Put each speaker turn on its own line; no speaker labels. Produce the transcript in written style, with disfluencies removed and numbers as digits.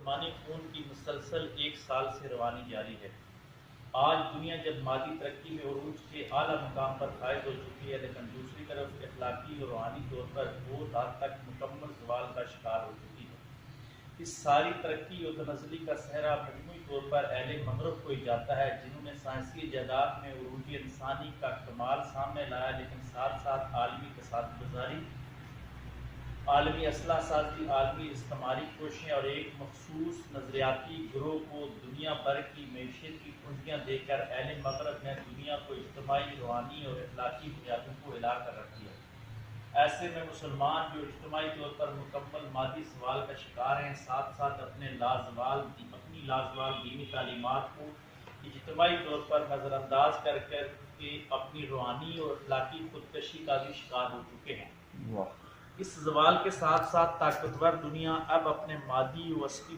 عثمانی خون کی مسلسل 1 سال سے روانی جاری ہے۔ آج دنیا جب مادی ترقی میں عروج کے اعلیٰ مقام پر فائز ہو چکی ہے، لیکن دوسری طرف اخلاقی اور روحانی طور پر بہت حد تک مکمل زوال کا شکار ہو چکی ہے۔ اس ساری ترقی اور تنزلی کا صحرا مجموعی طور پر اہل مغرب کو ہی جاتا ہے، جنہوں نے سائنسی ایجادات میں عروج انسانی کا کمال سامنے لایا، لیکن ساتھ ساتھ عالمی تصادم گزاری، عالمی اسلحہ سازی، عالمی استعماری کوششیں اور ایک مخصوص نظریاتی گروہ کو دنیا بھر کی معیشت کی کنجیاں دے کر اہل مغرب نے دنیا کو اجتماعی، روحانی اور اخلاقی بنیادوں کو ہلا کر رکھ دیا۔ ایسے میں مسلمان جو اجتماعی طور پر مکمل مادی زوال کا شکار ہیں، ساتھ ساتھ اپنی لازوال دینی تعلیمات کو اجتماعی طور پر نظر انداز کر کر کے اپنی روحانی اور اخلاقی خودکشی کا بھی شکار ہو چکے ہیں۔ اس زوال کے ساتھ ساتھ طاقتور دنیا اب اپنے مادی و عسکری